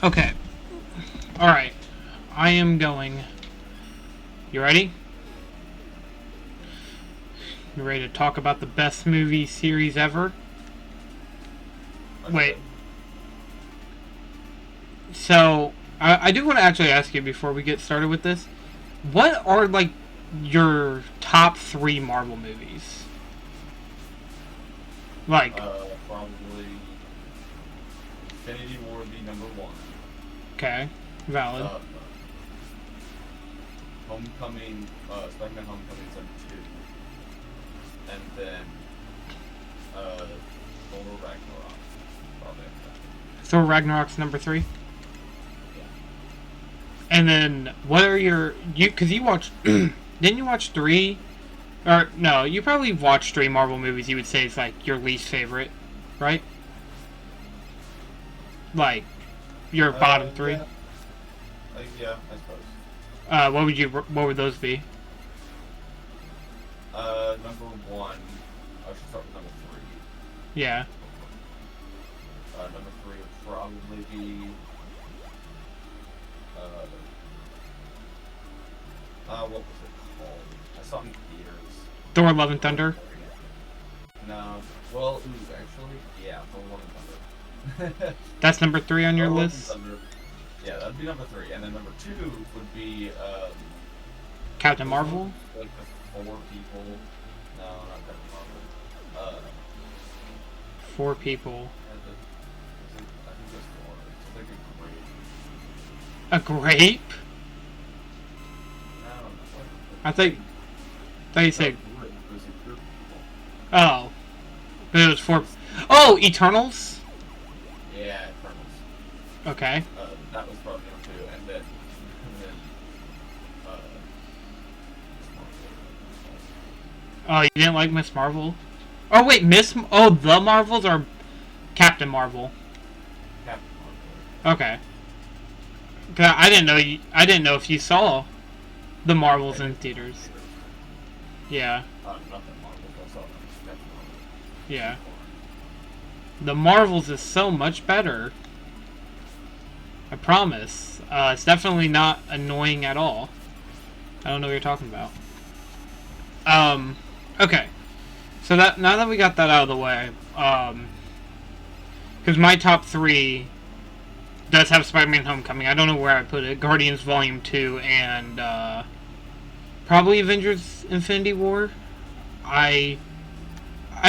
Okay. Alright. I am going. You ready? You ready to talk about the best movie series ever? Wait. So, I do want to actually ask you before we get started with this. What are, like, your top 3 Marvel movies? Like, Probably Infinity War would be number 1. okay, valid. Homecoming, Spider-Man Homecoming is number 2. And then, Thor Ragnarok, probably after that. Thor Ragnarok's number 3? Yeah. And then, what are your... Because you watched... didn't you watch 3... Or, no, you probably watched 3 Marvel movies you would say is, like, your least favorite, right? Like, your bottom 3? Yeah. Yeah, I suppose. What would those be? Number 1, I should start with number 3. Yeah. Number 3 would probably be, what was it called? I saw it in theaters. Thor Love and Thunder? No. Well, actually, yeah, Thor Love and Thunder. That's number 3 on your Thor Love and list? Thunder. Yeah, that'd be number 3. And then number 2 would be, Captain Marvel? like the 4 people. No, not Captain Marvel. 4 people. I think there's 4. It's like A grape? I don't know. I thought you said... It was a group of people. Oh. But it was 4... Oh, Eternals? Yeah, Eternals. Okay. That was probably number 2, and then Oh, you didn't like Miss Marvel? Oh, wait, the Marvels or Captain Marvel? Captain Marvel. Okay. 'Cause I didn't know if you saw the Marvels in theaters. Yeah. Not that Marvel, but I saw Captain Marvel. Yeah. The Marvels is so much better. I promise. It's definitely not annoying at all. I don't know what you're talking about. Okay. So now that we got that out of the way, because my top 3 does have Spider-Man Homecoming. I don't know where I put it. Guardians Volume 2 and, probably Avengers Infinity War. I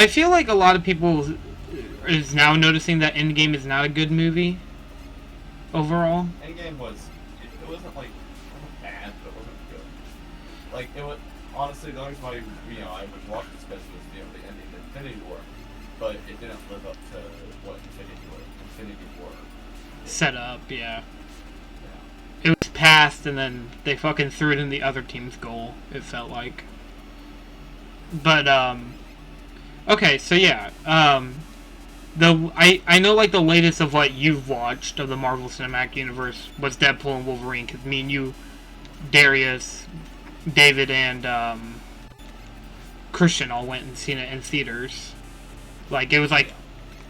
feel like a lot of people is now noticing that Endgame is not a good movie overall. Endgame was, it wasn't like, it wasn't bad, but it wasn't good. Like, it was, honestly, the only reason why, I would watch this because was, the ending of Infinity War, but it didn't live up to what Infinity War Set up, yeah. Yeah. It was passed, and then they fucking threw it in the other team's goal, it felt like. But, okay, so yeah, I know, like, the latest of what you've watched of the Marvel Cinematic Universe was Deadpool and Wolverine, because me and you, Darius, David, and, Christian all went and seen it in theaters. Like, it was like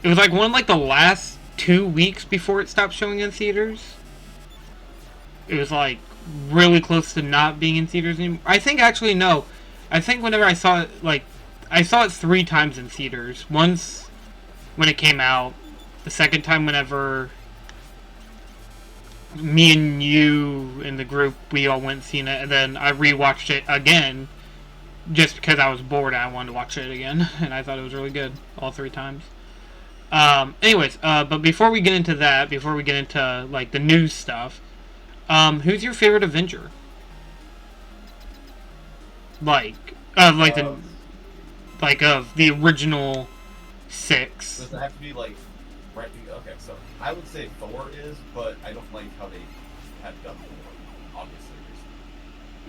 one of, like, the last 2 weeks before it stopped showing in theaters. It was, like, really close to not being in theaters anymore. I think, actually, no. I think whenever I saw it, like, I saw it 3 times in theaters. Once when it came out. The second time whenever me and you in the group, we all went and seen it. And then I rewatched it again just because I was bored and I wanted to watch it again. And I thought it was really good all 3 times. Anyways, but before we get into that, before we get into, like, the news stuff, who's your favorite Avenger? Of the original 6. Does it have to be, like, right? Okay, so I would say Thor is, but I don't like how they have done Thor, obviously.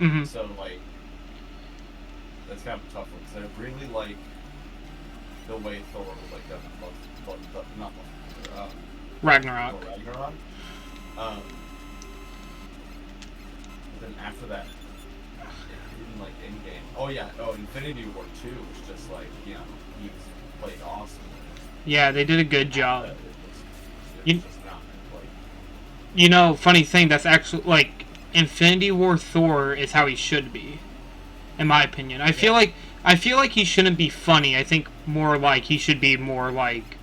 Mm-hmm. So, like, that's kind of a tough one, because I really like the way Thor was, like, done Ragnarok. Ragnarok. Then after that, even, like, Endgame. Oh, yeah, Infinity War 2 was just, like, he played awesome. Yeah, they did a good job. It was You- just not, like, you know, funny thing, that's actually, like, Infinity War Thor is how he should be, in my opinion. I feel like he shouldn't be funny. I think more like he should be more like,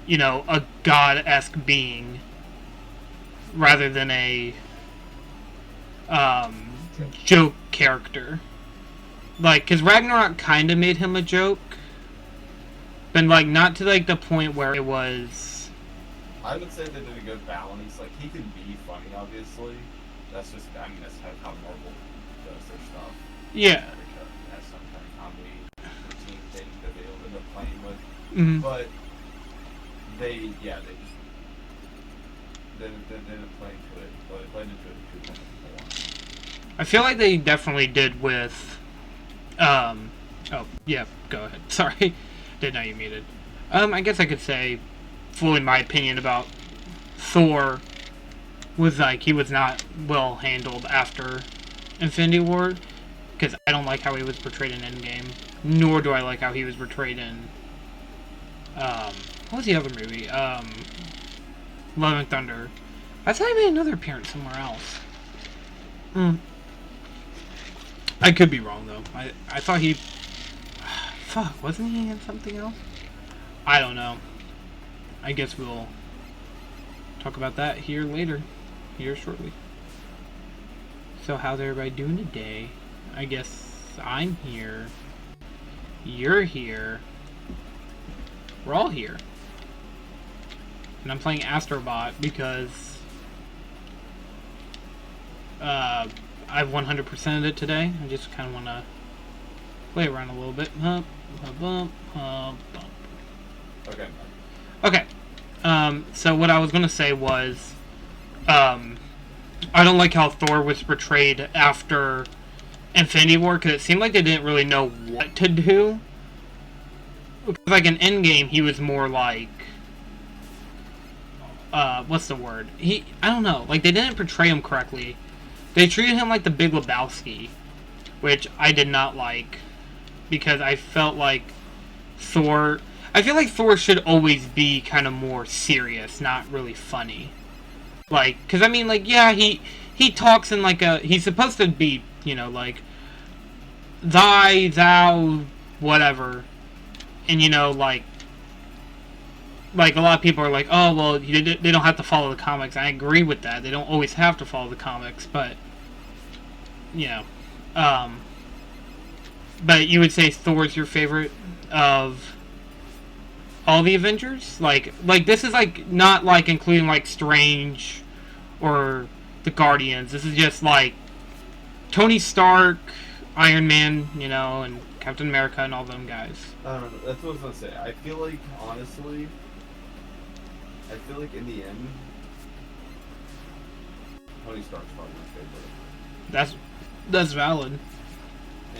you know, a god-esque being rather than a joke character. Like, because Ragnarok kind of made him a joke, but, like, not to, like, the point where it was... I would say they did a good balance. Like, he can be funny, obviously. That's just, I mean, that's how Marvel does their stuff. Yeah. Has some kind of comedy routine thing that they end up playing with. Mm-hmm. But they just didn't play into it. But they played into it too much more. I feel like they definitely did with... oh, yeah, go ahead. Sorry. Didn't know you muted. I guess I could say fully my opinion about Thor was like he was not well handled after Infinity War, because I don't like how he was portrayed in Endgame, nor do I like how he was portrayed in what was the other movie? Love and Thunder. I thought he made another appearance somewhere else. I could be wrong though. I thought he fuck, wasn't he in something else? I don't know. I guess we'll talk about that here later. Here shortly. So how's everybody doing today? I guess I'm here. You're here. We're all here. And I'm playing Astrobot because I've 100%ed it today. I just kind of want to play around a little bit. Okay. Okay. So what I was going to say was, I don't like how Thor was portrayed after Infinity War, because it seemed like they didn't really know what to do. Because, like, in Endgame, he was more like, what's the word? I don't know. Like, they didn't portray him correctly. They treated him like the Big Lebowski, which I did not like, because I felt like Thor... I feel like Thor should always be kind of more serious, not really funny. Like, because, I mean, like, yeah, he talks in, like, he's supposed to be, you know, like, thy, thou, whatever. And, you know, like, a lot of people are like, oh, well, they don't have to follow the comics. I agree with that. They don't always have to follow the comics, but, you know. But you would say Thor's your favorite of all the Avengers? Like this is, like, not, like, including, like, Strange or the Guardians. This is just, like, Tony Stark, Iron Man, you know, and Captain America and all them guys. I don't know. That's what I was gonna say. I feel like, honestly, in the end, Tony Stark's probably my favorite. That's valid.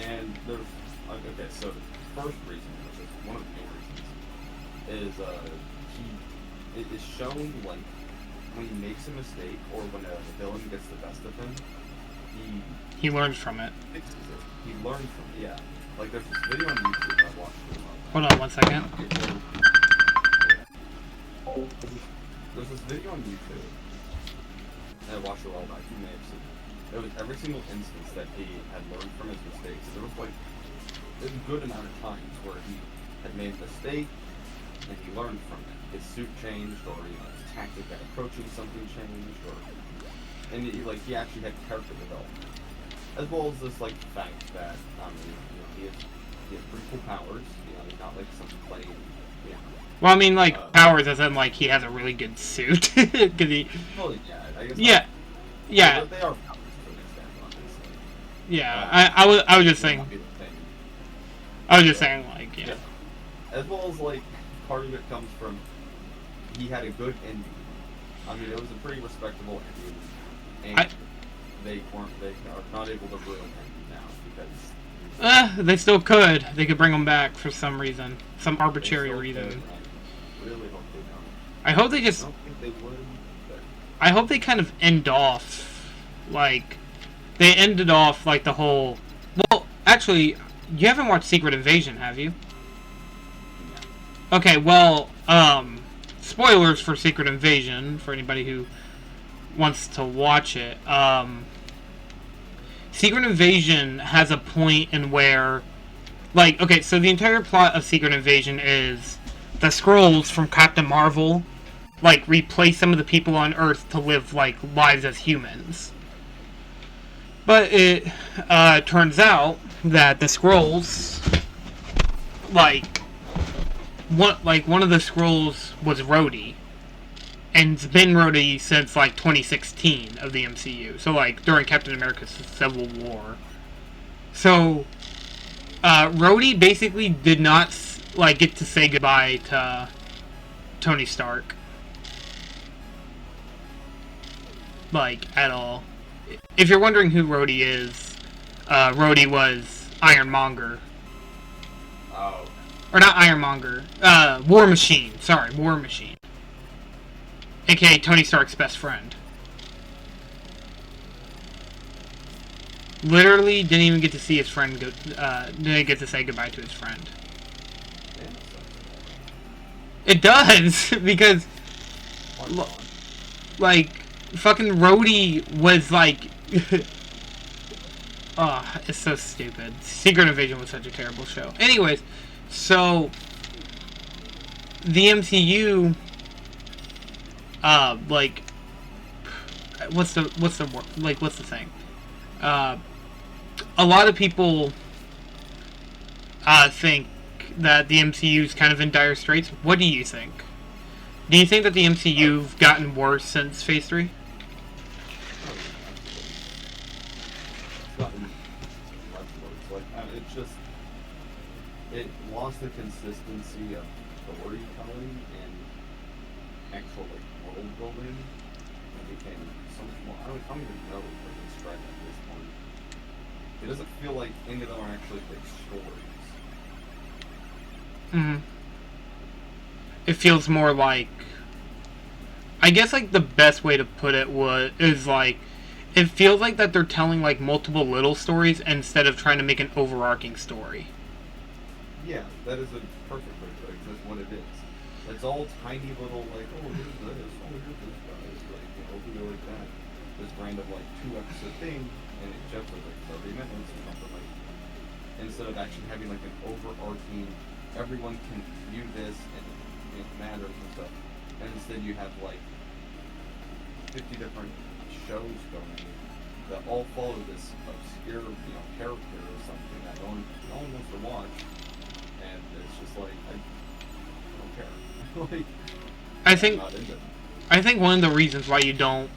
And there's okay. So the first reason, which is one of the main reasons, is it is shown, like, when he makes a mistake or when a villain gets the best of him, he learns from it. Fixes it. He learns from it. Yeah. Like, there's this video on YouTube I watched. Hold on 1 second. There's this video on YouTube, and I watched it a while back. You may have seen it. It was every single instance that he had learned from his mistakes. There was, like, a good amount of times where he had made a mistake and he learned from it. His suit changed, or, you know, his tactic at approaching something changed, and he actually had character development, as well as this, like, fact that he has pretty cool powers. You know, he's not like some plain. You know, well, I mean, like, powers as in, like, he has a really good suit. Cause he. Well, yeah, I guess. Yeah. Yeah. They are powers to an extent, obviously. Yeah, I was just saying. I was just saying, like, yeah. As well as, like, part of it comes from he had a good ending. I mean, it was a pretty respectable ending, and they are not able to ruin him now because. They still could. They could bring him back for some reason, some arbitrary reason. I really hope they don't. I hope they just. I don't think they would. But... I hope they kind of end off, like, they ended off like the whole. Well, actually, you haven't watched Secret Invasion, have you? Okay, well, spoilers for Secret Invasion, for anybody who wants to watch it. Secret Invasion has a point in where, like, okay, so the entire plot of Secret Invasion is the Skrulls from Captain Marvel, like, replace some of the people on Earth to live, like, lives as humans. But it turns out that the Skrulls, one of the Skrulls was Rhodey, and it's been Rhodey since, like, 2016 of the MCU. So, like, during Captain America's Civil War. So, Rhodey basically did not, like, get to say goodbye to Tony Stark. Like, at all. If you're wondering who Rhodey is, Rhodey was Ironmonger. Oh. Or not Ironmonger. War Machine. Sorry, War Machine. AKA Tony Stark's best friend. Literally didn't even get to see his friend didn't get to say goodbye to his friend. It does, because like fucking Rhodey was like oh, it's so stupid. Secret Invasion was such a terrible show. Anyways, so the MCU like what's the thing? A lot of people think that the MCU's kind of in dire straits. What do you think? Do you think that the MCU's gotten worse since Phase 3? It lost the consistency of storytelling and actual world building. It became so much more. I don't even know what to describe at this point. It doesn't feel like any of them are actually like stories. Mm-hmm. It feels more like, I guess, like, the best way to put it is like, it feels like that they're telling like multiple little stories instead of trying to make an overarching story. Yeah, that is a perfect way to express what it is. It's all tiny little, like, oh, here's this, oh, here's this guy, like, you know, we go like that. This random, like, 2-episode thing, and it just was like 30 minutes or something like that. Instead of actually having, like, an overarching, everyone can view this, and it matters and stuff. And instead you have, like, 50 different shows going that all follow this obscure, you know, character or something that no one wants to watch. And it's just like, I don't care. Like, I think one of the reasons why you don't,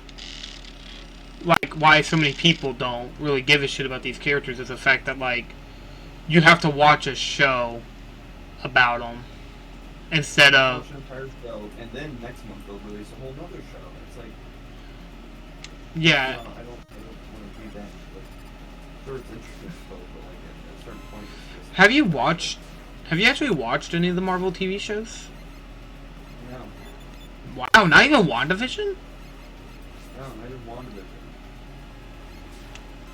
like, why so many people don't really give a shit about these characters is the fact that, like, you have to watch a show about them instead of... Watch an entire show, and then next month they'll release a whole other show. It's like... Yeah. I don't want to be that. Like, sure, it's interesting still, but, like, at a certain point it's just... Have you actually watched any of the Marvel TV shows? No. Wow, not even WandaVision? No, I didn't want to.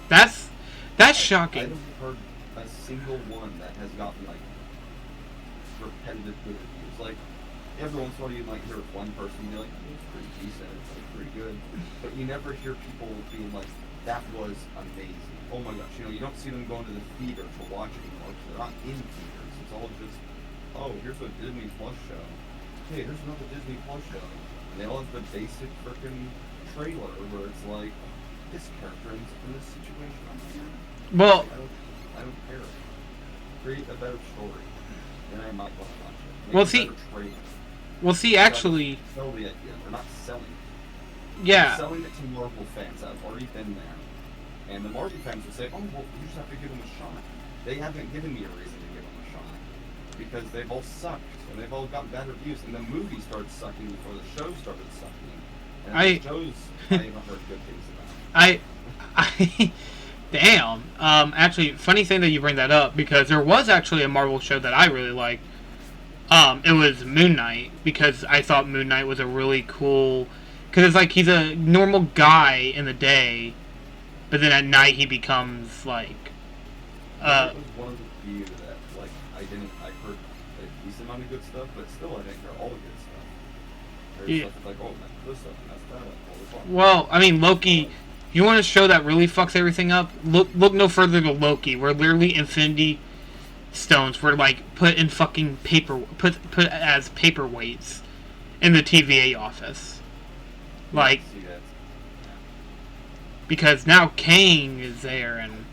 That's shocking. I haven't heard a single one that has gotten, like, repetitive good reviews. Like, every once in a while you might hear one person be like, it's pretty decent, it's like pretty good. But you never hear people being like, that was amazing. Oh my gosh, you know, you don't see them going to the theater to watch it anymore because they're not in theaters. It's all just, oh, here's a Disney Plus show. Hey, here's another Disney Plus show. And they all have the basic frickin' trailer where it's like, this character is in this situation. Well, I don't care. Create a better story. Then I might want to watch it. Actually... Sell the idea. They're not selling it. Yeah. They're selling it to Marvel fans that have already been there. And the Marvel fans will say, oh, well, you just have to give them a shot. They haven't given me a reason to give them a shot. Because they've all sucked. And they've all gotten bad reviews. And the movie started sucking before the show started sucking. And the shows I haven't heard good things about. Damn. Actually, funny thing that you bring that up, because there was actually a Marvel show that I really liked. It was Moon Knight, because I thought Moon Knight was a really cool... Because it's like, he's a normal guy in the day, but then at night he becomes, like... That was one of the few that, like, I heard a decent amount of good stuff, but still I didn't hear all the good stuff. There's Yeah. stuff that's like, oh, that's this stuff, and that's that. All this Well, I mean, Loki. You want a show that really fucks everything up? Look no further to Loki, where literally Infinity Stones were like put in fucking put as paperweights in the TVA office. Like, see that. because now Kang is there, and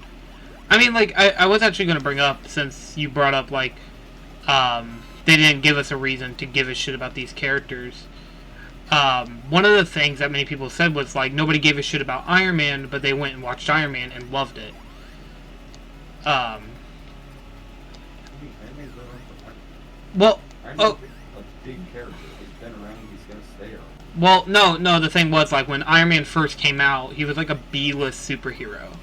I mean, like, I was actually going to bring up, since you brought up, like, they didn't give us a reason to give a shit about these characters. One of the things that many people said was, like, nobody gave a shit about Iron Man, but they went and watched Iron Man and loved it. I mean, anime's been around forever. Well, Iron oh, Man's a big character. He's been around, he's gonna stay around. well, no, the thing was, like, when Iron Man first came out, he was, like, a B-list superhero.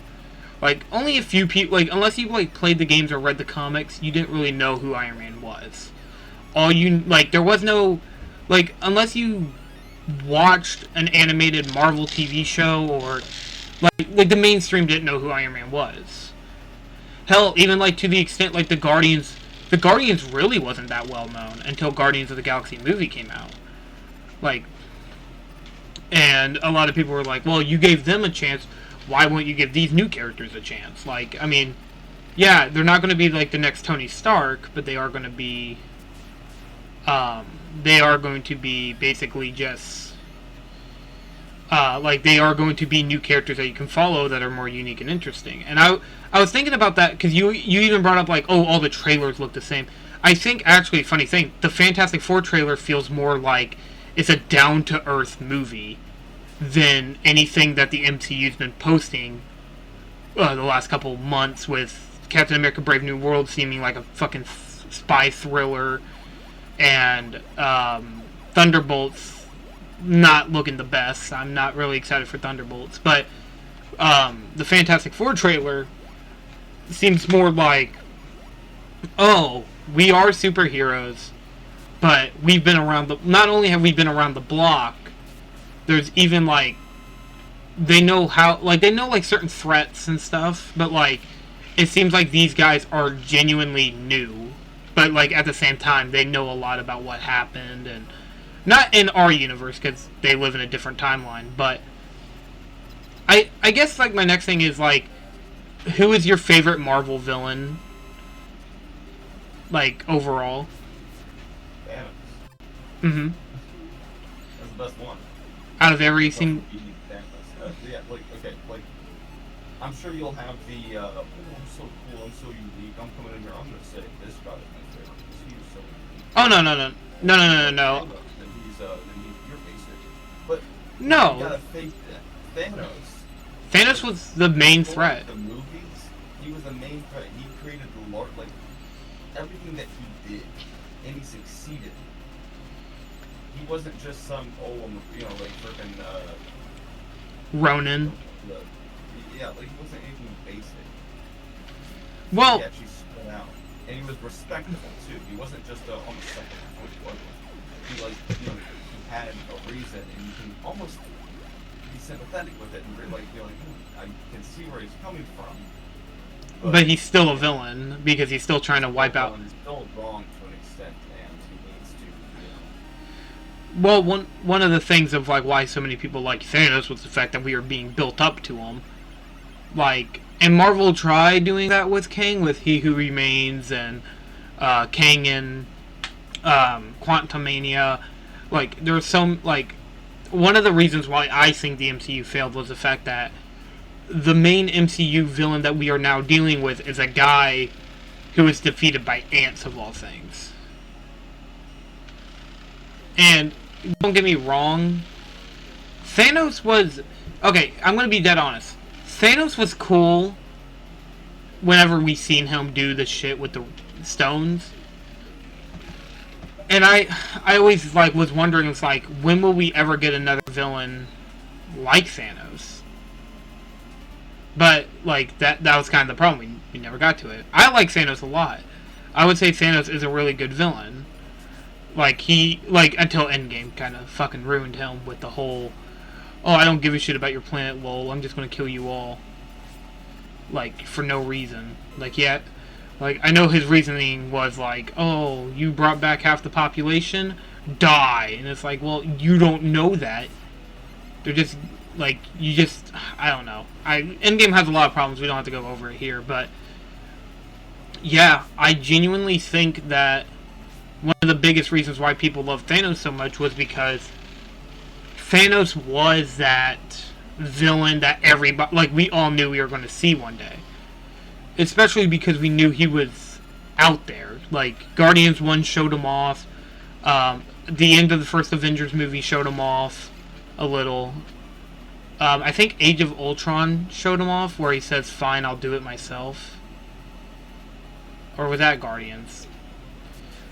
Like, only a few people, like, unless you, like, played the games or read the comics, you didn't really know who Iron Man was. There was no, like, unless you watched an animated Marvel TV show, or, like the mainstream didn't know who Iron Man was. Hell, even, like, to the extent, like, the Guardians really wasn't that well known until Guardians of the Galaxy movie came out. Like, and a lot of people were like, well, you gave them a chance, why won't you give these new characters a chance? Like, I mean, yeah, they're not going to be like the next Tony Stark, but they are going to be, basically just, like, they are going to be new characters that you can follow that are more unique and interesting. And I was thinking about that, because you even brought up, like, oh, all the trailers look the same. I think, actually, funny thing, the Fantastic Four trailer feels more like it's a down-to-earth movie than anything that the MCU's been posting the last couple months, with Captain America Brave New World seeming like a fucking spy thriller, and Thunderbolts not looking the best. I'm not really excited for Thunderbolts, but the Fantastic Four trailer seems more like, oh, we are superheroes, but we've been around not only have we been around the block, there's even, like, they know certain threats and stuff, but, like, it seems like these guys are genuinely new, but, like, at the same time, they know a lot about what happened, and not in our universe, because they live in a different timeline, but I guess, like, my next thing is, like, who is your favorite Marvel villain, like, overall? Thanos. Mm-hmm. That's the best one. Out of everything. Yeah, like, okay, like, I'm sure you'll have the, oh, I'm so cool, I'm so unique, I'm coming in here, I'm gonna say this guy is my favorite, because he was so unique. Oh, no. Then he's you're basic. But, No. you gotta think that Thanos. Thanos was the main Before threat. The movies, he was the main threat, he created the Lord, like, everything that he did, and he succeeded. He wasn't just some, like, freaking, Ronan. yeah, like, he wasn't anything basic. Well, He actually stood out. And he was respectable, too. He wasn't just almost second before he was. He, like, he had a reason, and you can almost be sympathetic with it, and you're like, I can see where he's coming from. but he's still a villain, because he's still trying to wipe out. He's still wrong to an extent, and he needs to, Well, one of the things of, like, why so many people like Thanos was the fact that we are being built up to him. Like, and Marvel tried doing that with Kang, with He Who Remains, and Kang in Quantumania. Like, there was some, like, one of the reasons why I think the MCU failed was the fact that the main MCU villain that we are now dealing with is a guy who was defeated by ants, of all things. And don't get me wrong, Thanos was, okay, I'm gonna be dead honest, Thanos was cool whenever we seen him do the shit with the stones. And I always, like, was wondering, it's like, when will we ever get another villain like Thanos? But, like, that was kind of the problem. We never got to it. I like Thanos a lot. I would say Thanos is a really good villain. Like, until Endgame kind of fucking ruined him with the whole, oh, I don't give a shit about your planet, lol, I'm just gonna kill you all. Like, for no reason. Like, yeah, like, I know his reasoning was like, oh, you brought back half the population? die. And it's like, well, you don't know that. They're just, like, I don't know. Endgame has a lot of problems. We don't have to go over it here. But, yeah, I genuinely think that one of the biggest reasons why people love Thanos so much was because Thanos was that villain that everybody, like, we all knew we were going to see one day. Especially because we knew he was out there. Like, Guardians 1 showed him off. The end of the first Avengers movie showed him off a little. I think Age of Ultron showed him off, where he says, "Fine, I'll do it myself." Or was that Guardians?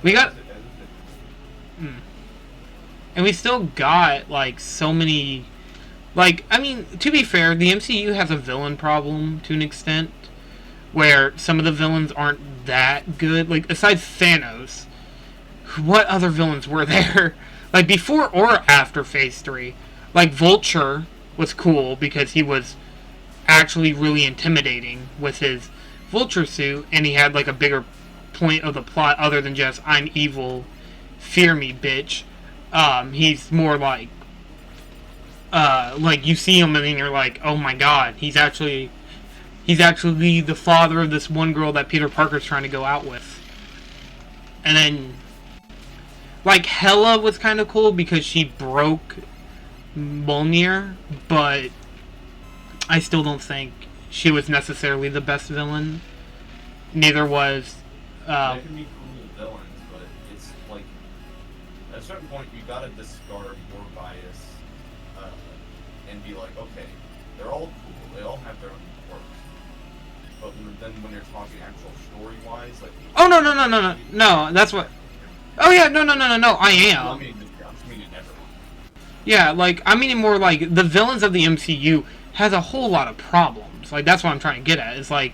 We got... And we still got, like, so many... Like, I mean, to be fair, the MCU has a villain problem, to an extent, where some of the villains aren't that good. Like, aside Thanos, what other villains were there? Like, before or after Phase 3? Like, Vulture was cool because he was actually really intimidating with his Vulture suit, and he had, like, a bigger point of the plot other than just, I'm evil, fear me, bitch. He's more like you see him and then you're like, oh my god, he's actually the father of this one girl that Peter Parker's trying to go out with. And then, like, Hela was kind of cool because she broke Mjolnir, but I still don't think she was necessarily the best villain. Neither was... They can be cool villains, but it's like, at a certain point, you gotta discard your bias and be like, okay, they're all cool, they all have their own quirks. But then when you're talking actual story-wise, like... Oh, no, that's what... Oh, yeah, no, I am. I mean everyone. Yeah, like, I mean more like, the villains of the MCU has a whole lot of problems. Like, that's what I'm trying to get at. It's like,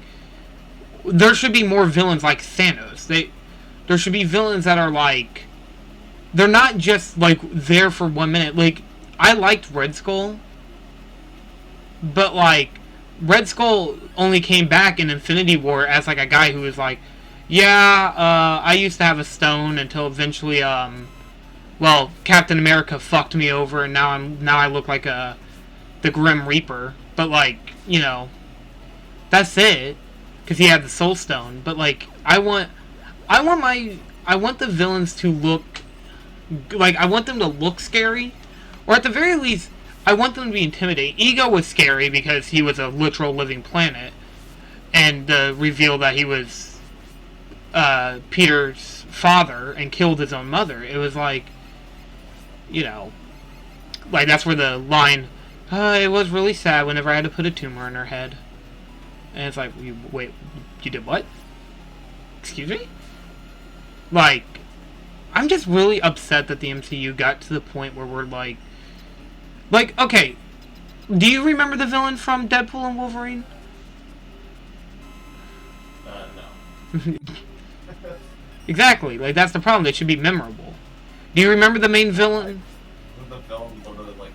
there should be more villains like Thanos. There should be villains that are like, they're not just, like, there for 1 minute. Like, I liked Red Skull, but, like, Red Skull only came back in Infinity War as, like, a guy who was like, yeah, I used to have a stone until eventually, well, Captain America fucked me over, and now I look like the Grim Reaper. But, like, you know, that's it, because he had the Soul Stone. But, like, I want the villains to look, like, I want them to look scary, or at the very least, I want them to be intimidating. Ego was scary because he was a literal living planet, and the reveal that he was Peter's father and killed his own mother. It was like, you know, like, that's where the line, it was really sad whenever I had to put a tumor in her head. And it's like, wait, you did what? Excuse me? Like, I'm just really upset that the MCU got to the point where we're like, okay, do you remember the villain from Deadpool and Wolverine? No. Exactly, like, that's the problem. They should be memorable. Do you remember the main villain? The villain, like,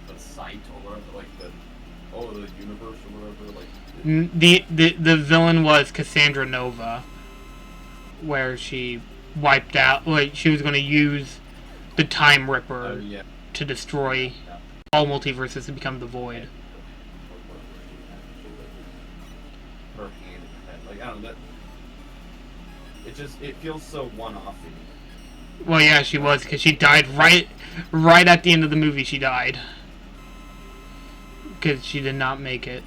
the site, or whatever, like, the universe, or whatever, like... The villain was Cassandra Nova, where she wiped out, like, she was going to use the Time Ripper to destroy all multiverses to become the Void. Her hand in her head. Like, I don't know, it feels so one-offy. Well, yeah, she was, because she died right at the end of the movie. She died because she did not make it.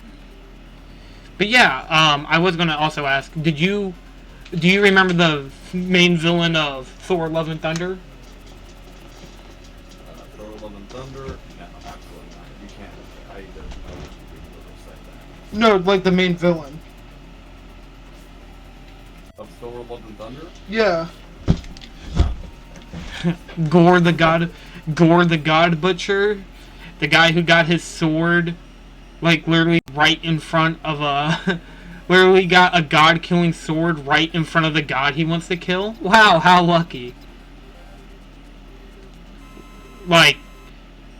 But yeah, I was gonna also ask, do you remember the main villain of Thor: Love and Thunder? Thor: Love and Thunder? No, absolutely not. You can't. I don't know if you say that. No, like the main villain of Thor: Love and Thunder? Yeah. Gore the God Butcher, the guy who got his sword, like, literally right in front of literally got a god-killing sword right in front of the god he wants to kill. Wow, how lucky. Like,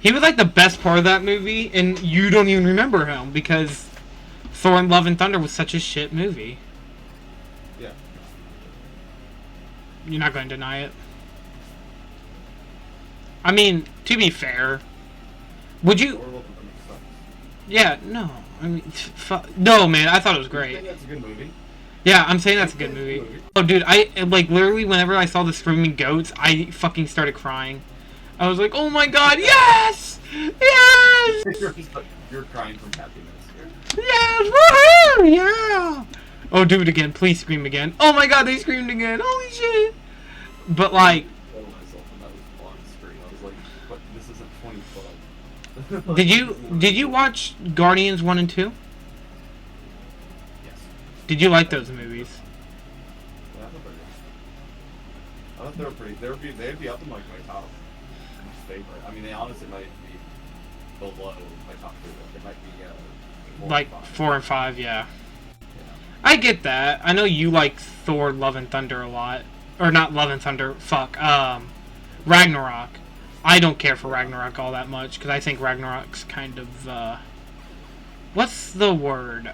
he was, like, the best part of that movie, and you don't even remember him, because Thor: Love and Thunder was such a shit movie. Yeah. You're not going to deny it? I mean, to be fair, would you? Thor: Love and Thunder sucks. Yeah, no. I mean, no, man. I thought it was I great. think that's a good movie. Yeah, I'm saying that's a good movie. Oh, dude, I like literally whenever I saw the screaming goats, I fucking started crying. I was like, oh my god, yes, yes, You're crying from happiness here. yes, woohoo, yeah. Oh, do it again, please scream again. Oh my god, they screamed again. Holy shit. But like, I told myself when that was on screen, I was like, but this isn't 2012. did you watch Guardians 1 and 2? Yes. Did you like those movies? Yeah, I thought they were pretty. They'd be up in like my top favorite. I mean, they honestly might be below my top two. They might be Like 5. 4 and 5, yeah. Yeah. I get that. I know you like Thor: Love and Thunder a lot. Or not Love and Thunder, fuck. Ragnarok. I don't care for Ragnarok all that much, because I think Ragnarok's kind of, what's the word?